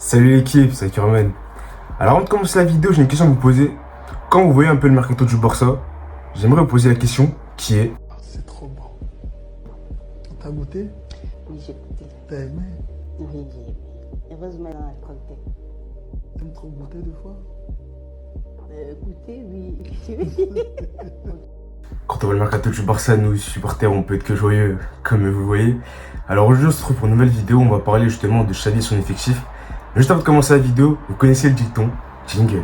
Salut l'équipe, c'est Kerman. Alors avant de commencer la vidéo, j'ai une question à vous poser. Quand vous voyez un peu le mercato du Barça, j'aimerais vous poser la question qui est... C'est trop bon. T'as goûté? Oui, j'ai goûté. T'as aimé? Oui, j'ai aimé. Heureusement, elle a goûté. T'aimes trop goûter des fois? Goûter, oui. Quand on voit le mercato du Barça, nous supporters, on peut être que joyeux, comme vous le voyez. Alors aujourd'hui, on se retrouve pour une nouvelle vidéo, on va parler justement de Xavi et son effectif. Mais juste avant de commencer la vidéo, vous connaissez le dicton, jingle.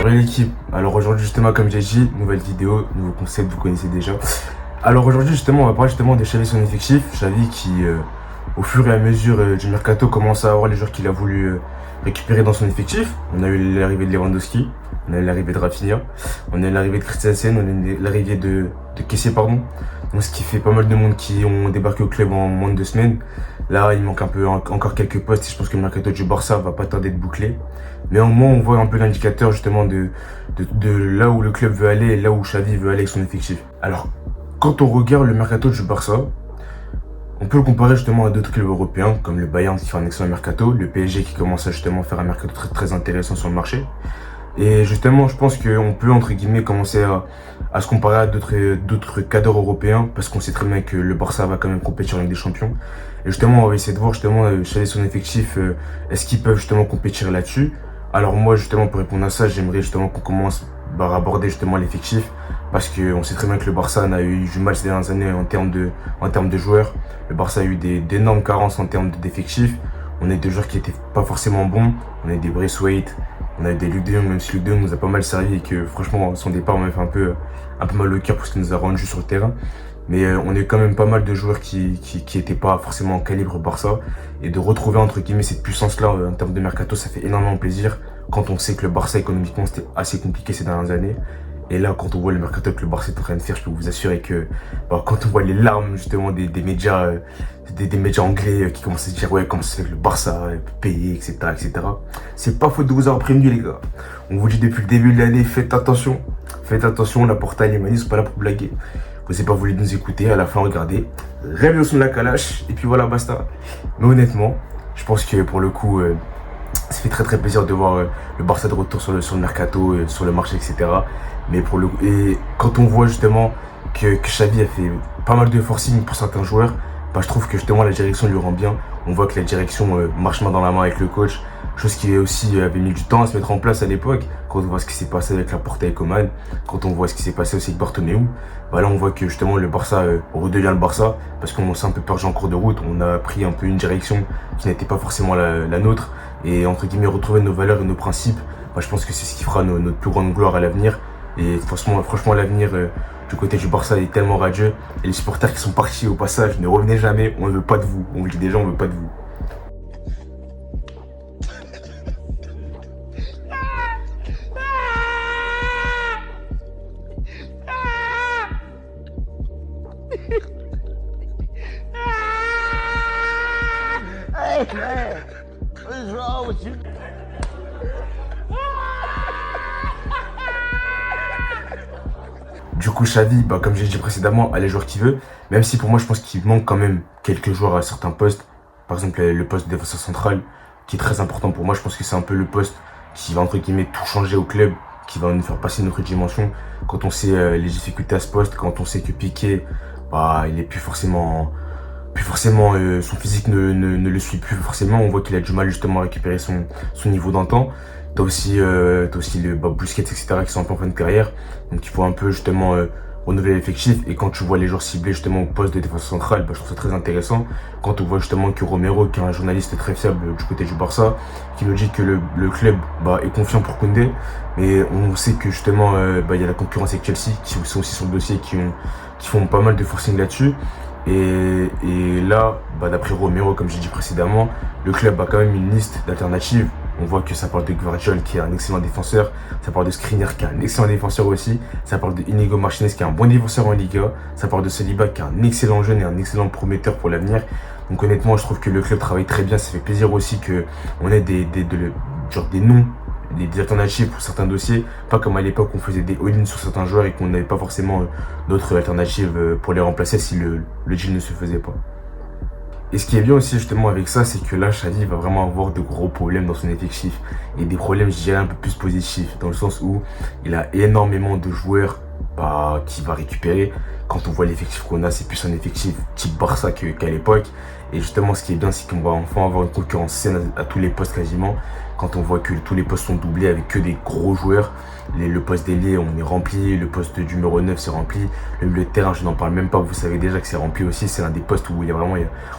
Bonjour l'équipe, alors aujourd'hui justement comme j'ai dit, nouvelle vidéo, nouveau concept, vous connaissez déjà. Alors aujourd'hui justement on va parler justement de Xavi et son effectif. Xavi qui au fur et à mesure du mercato commence à avoir les joueurs qu'il a voulu récupérer dans son effectif. On a eu l'arrivée de Lewandowski, on a eu l'arrivée de Rafinha, on a eu l'arrivée de Christensen, on a eu l'arrivée de Kessié pardon. Donc ce qui fait pas mal de monde qui ont débarqué au club en moins de 2 semaines. Là il manque un peu encore quelques postes et je pense que le mercato du Barça va pas tarder de boucler. Mais au moins on voit un peu l'indicateur justement de là où le club veut aller et là où Xavi veut aller avec son effectif. Alors quand on regarde le mercato du Barça, on peut le comparer justement à d'autres clubs européens comme le Bayern qui fait un excellent mercato, le PSG qui commence à justement faire un mercato très intéressant sur le marché. Et justement, je pense qu'on peut, entre guillemets, commencer à se comparer à d'autres cadres européens parce qu'on sait très bien que le Barça va quand même compétir avec des champions. Et justement, on va essayer de voir justement, Xavi et son effectif, est-ce qu'ils peuvent justement compétir là-dessus. Alors moi, justement, pour répondre à ça, j'aimerais justement qu'on commence par aborder justement l'effectif parce qu'on sait très bien que le Barça a eu du mal ces dernières années en termes de joueurs. Le Barça a eu d'énormes carences en termes d'effectifs. On a eu des joueurs qui étaient pas forcément bons. On a eu des Braithwaite, on a eu des Luc de Jong, même si Luc de Jong nous a pas mal servi et que franchement son départ m'a fait un peu mal au cœur pour ce qu'il nous a rendu sur le terrain. Mais on a eu quand même pas mal de joueurs qui étaient pas forcément en calibre Barça. Et de retrouver entre guillemets cette puissance-là en termes de mercato, ça fait énormément plaisir quand on sait que le Barça économiquement c'était assez compliqué ces dernières années. Et là, quand on voit le mercato que le Barça est en train de faire, je peux vous assurer que quand on voit les larmes justement des médias, des médias anglais qui commencent à dire ouais, comment ça se fait que le Barça peut payer, etc., etc. C'est pas faute de vous avoir prévenu les gars. On vous dit depuis le début de l'année, faites attention, la Porta et les Mani sont pas là pour blaguer. Vous n'avez pas voulu nous écouter, à la fin regardez, rêvez au son de la calache et puis voilà basta. Mais honnêtement, je pense que pour le coup, ça fait très plaisir de voir le Barça de retour sur le mercato, sur le marché, etc. Mais et quand on voit justement que Xavi a fait pas mal de forcing pour certains joueurs, je trouve que justement la direction lui rend bien. On voit que la direction marche main dans la main avec le coach, chose qui aussi avait mis du temps à se mettre en place à l'époque. Quand on voit ce qui s'est passé avec la Porta et Coman, quand on voit ce qui s'est passé aussi avec Bartomeu, là on voit que justement le Barça redevient le Barça parce qu'on s'est un peu perdu en cours de route. On a pris un peu une direction qui n'était pas forcément la nôtre et entre guillemets retrouver nos valeurs et nos principes. Je pense que c'est ce qui fera notre plus grande gloire à l'avenir. Et franchement l'avenir du côté du Barça est tellement radieux. Et les supporters qui sont partis au passage, ne revenez jamais, on ne veut pas de vous. On vous le dit déjà, on ne veut pas de vous. Hey man, what's wrong with you? Du coup, Xavi, comme j'ai dit précédemment, a les joueurs qu'il veut. Même si pour moi, je pense qu'il manque quand même quelques joueurs à certains postes. Par exemple, le poste de défenseur central, qui est très important pour moi. Je pense que c'est un peu le poste qui va, entre guillemets, tout changer au club, qui va nous faire passer une autre dimension. Quand on sait les difficultés à ce poste, quand on sait que Piqué, il est plus forcément son physique ne le suit plus forcément. On voit qu'il a du mal justement à récupérer son niveau d'antan. T'as aussi le Busquets, etc. qui sont un peu en fin de carrière. Donc il faut un peu justement renouveler l'effectif. Et quand tu vois les joueurs ciblés justement au poste de défenseur central, je trouve ça très intéressant. Quand on voit justement que Romero, qui est un journaliste très fiable du côté du Barça, qui nous dit que le club est confiant pour Koundé. Mais on sait que justement il y a la concurrence avec Chelsea qui sont aussi sur le dossier, qui font pas mal de forcing là-dessus. Et là, d'après Romero, comme j'ai dit précédemment, le club a quand même une liste d'alternatives. On voit que ça parle de Gvardiol qui est un excellent défenseur, ça parle de Skriniar qui est un excellent défenseur aussi, ça parle de Inigo Martinez qui est un bon défenseur en Liga, ça parle de Saliba qui est un excellent jeune et un excellent prometteur pour l'avenir. Donc honnêtement, je trouve que le club travaille très bien, ça fait plaisir aussi qu'on ait des noms, des alternatives pour certains dossiers, pas comme à l'époque où on faisait des all-in sur certains joueurs et qu'on n'avait pas forcément d'autres alternatives pour les remplacer si le deal ne se faisait pas. Et ce qui est bien aussi justement avec ça, c'est que là, Xavi va vraiment avoir de gros problèmes dans son effectif. Et des problèmes, je dirais, un peu plus positifs, dans le sens où il a énormément de joueurs qu'il va récupérer. Quand on voit l'effectif qu'on a, c'est plus un effectif type Barça qu'à l'époque. Et justement, ce qui est bien, c'est qu'on va enfin avoir une concurrence saine à tous les postes quasiment. Quand on voit que tous les postes sont doublés avec que des gros joueurs. Le poste d'ailier, on est rempli. Le poste du numéro 9, c'est rempli. Le milieu de terrain, je n'en parle même pas. Vous savez déjà que c'est rempli aussi. C'est un des postes où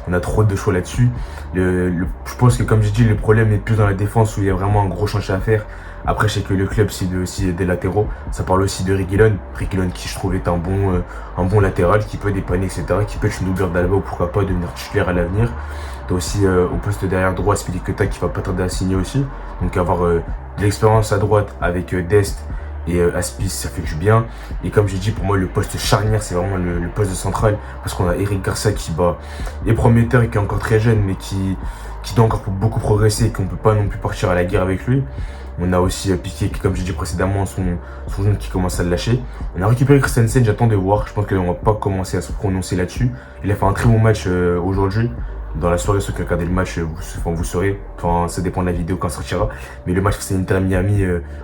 on a trop de choix là-dessus. Je pense que, comme je dis, le problème est plus dans la défense où il y a vraiment un gros chantier à faire. Après, je sais que le club, c'est aussi des latéraux. Ça parle aussi de Reguilón. Reguilón qui, je trouve, est un bon latéral, qui peut dépanner, etc. Qui peut être une doublure d'Alba ou pourquoi pas devenir titulaire à l'avenir. T'as aussi au poste derrière droit, Spilicueta qui va pas tarder à signer aussi. Donc avoir de l'expérience à droite avec Dest et Aspis, ça fait du bien. Et comme j'ai dit, pour moi, le poste charnière, c'est vraiment le poste de central. Parce qu'on a Eric Garcia qui est prometteur et qui est encore très jeune, mais qui doit encore beaucoup progresser et qu'on peut pas non plus partir à la guerre avec lui. On a aussi Piqué qui, comme j'ai dit précédemment, son genou qui commence à le lâcher. On a récupéré Christensen, j'attends de voir. Je pense qu'on va pas commencer à se prononcer là-dessus. Il a fait un très bon match aujourd'hui. Dans la soirée, ceux qui regardent le match, vous saurez. Enfin, ça dépend de la vidéo quand ça sortira. Mais le match c'est Inter Miami.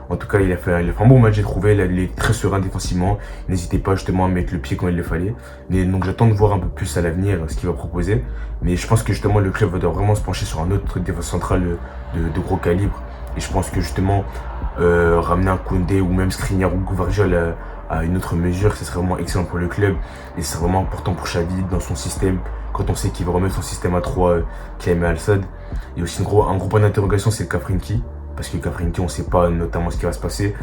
En tout cas, il a fait un bon match, j'ai trouvé. Il est très serein défensivement. N'hésitez pas justement à mettre le pied quand il le fallait. Mais donc j'attends de voir un peu plus à l'avenir ce qu'il va proposer. Mais je pense que justement le club va vraiment se pencher sur un autre défense central de gros calibre. Et je pense que justement ramener un Koundé ou même Skriniar ou Gvardiol à une autre mesure, ce serait vraiment excellent pour le club. Et c'est vraiment important pour Xavi dans son système. Quand on sait qu'il va remettre son système à 3 qu'il a mis à Al-Sadd. Il y a aussi un gros point d'interrogation, c'est Kafrinki. Parce que Kafrinki, on ne sait pas notamment ce qui va se passer.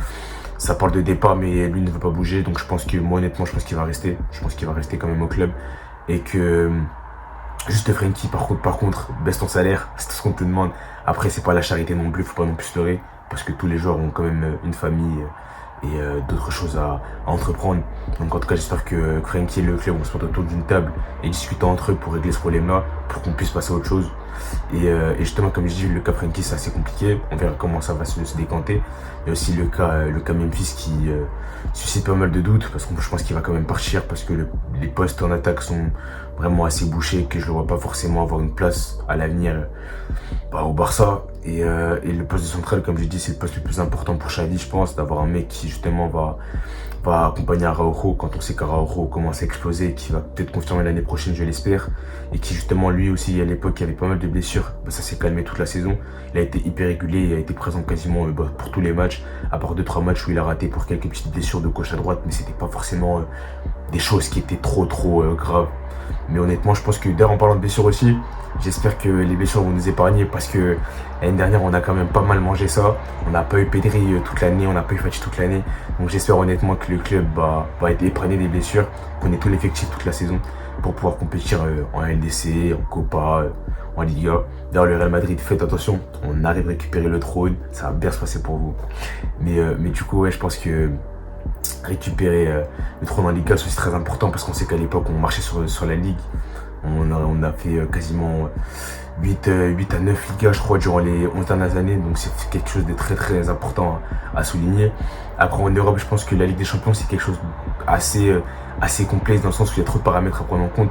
Ça parle de départ, mais lui ne veut pas bouger. Donc je pense que moi honnêtement, je pense qu'il va rester. Je pense qu'il va rester quand même au club. Et que juste Frenkie, par contre, baisse ton salaire. C'est tout ce qu'on te demande. Après, c'est pas la charité non plus, faut pas non plus se leurrer. Parce que tous les joueurs ont quand même une famille et d'autres choses à entreprendre. Donc en tout cas, j'espère que Frenkie et le club vont se mettre autour d'une table et discuter entre eux pour régler ce problème-là, pour qu'on puisse passer à autre chose. Et justement, comme je dis, le cas Frenkie, c'est assez compliqué. On verra comment ça va se décanter. Il y a aussi le cas Memphis qui suscite pas mal de doutes, parce que je pense qu'il va quand même partir, parce que les postes en attaque sont vraiment assez bouchés, que je ne le vois pas forcément avoir une place à l'avenir au Barça. Et le poste de central, comme je dis, c'est le poste le plus important pour Xavi, je pense, d'avoir un mec qui justement va accompagner Araujo quand on sait qu'Araujo commence à exploser, qui va peut-être confirmer l'année prochaine, je l'espère, et qui justement lui aussi à l'époque il avait pas mal de blessures, ça s'est calmé toute la saison, il a été hyper régulier, il a été présent quasiment pour tous les matchs, à part 2-3 matchs où il a raté pour quelques petites blessures de gauche à droite, mais c'était pas forcément des choses qui étaient trop graves. Mais honnêtement, je pense que d'ailleurs en parlant de blessures aussi, j'espère que les blessures vont nous épargner, parce que l'année dernière on a quand même pas mal mangé ça. On n'a pas eu Pedri toute l'année, on n'a pas eu Fati toute l'année. Donc j'espère honnêtement que le club va être épargné des blessures, qu'on ait tout l'effectif toute la saison pour pouvoir compétir en LDC, en Copa, en Liga. D'ailleurs le Real Madrid, faites attention, on arrive à récupérer le trône, ça va bien se passer pour vous. Mais du coup ouais, je pense que récupérer le trône en Liga, c'est aussi très important, parce qu'on sait qu'à l'époque on marchait sur la Ligue. On a fait quasiment 8 à 9 Ligas, je crois, durant les 11 dernières années. Donc c'est quelque chose de très important à souligner. Après en Europe, je pense que la Ligue des Champions, c'est quelque chose assez complexe, dans le sens où il y a trop de paramètres à prendre en compte.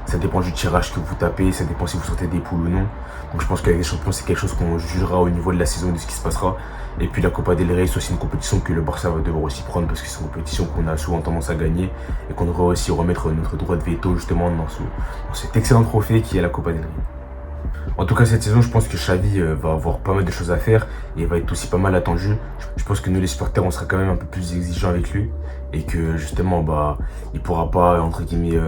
Ça dépend du tirage que vous tapez, ça dépend si vous sortez des poules ou non. Donc je pense que la Ligue des Champions, c'est quelque chose qu'on jugera au niveau de la saison, de ce qui se passera. Et puis la Copa del Rey, c'est aussi une compétition que le Barça va devoir aussi prendre, parce que c'est une compétition qu'on a souvent tendance à gagner et qu'on devrait aussi remettre notre droit de veto justement dans cet excellent trophée qui est la Copa del Rey. En tout cas, cette saison, je pense que Xavi va avoir pas mal de choses à faire et va être aussi pas mal attendu. Je pense que nous, les supporters, on sera quand même un peu plus exigeants avec lui, et que justement, il pourra pas, entre guillemets,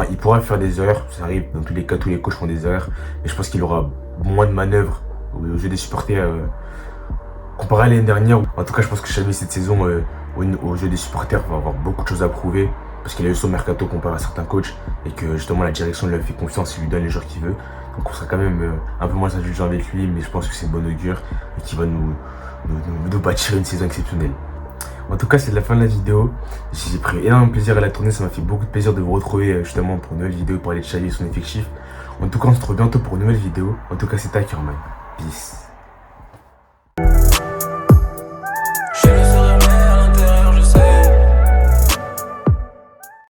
il pourra faire des erreurs. Ça arrive, dans tous les cas, tous les coachs font des erreurs, mais je pense qu'il aura moins de manœuvres au jeu des supporters comparé à l'année dernière. En tout cas, je pense que Xavi, cette saison, au jeu des supporters, va avoir beaucoup de choses à prouver, parce qu'il a eu son mercato comparé à certains coachs, et que justement la direction lui a fait confiance et lui donne les joueurs qu'il veut. Donc on sera quand même un peu moins indulgent avec lui, mais je pense que c'est bon augure et qu'il va nous bâtir une saison exceptionnelle. En tout cas, c'est la fin de la vidéo. J'ai pris énormément de plaisir à la tourner. Ça m'a fait beaucoup de plaisir de vous retrouver justement pour une nouvelle vidéo, pour parler de Xavi et son effectif. En tout cas, on se retrouve bientôt pour une nouvelle vidéo. En tout cas, c'était Ackerman. Peace.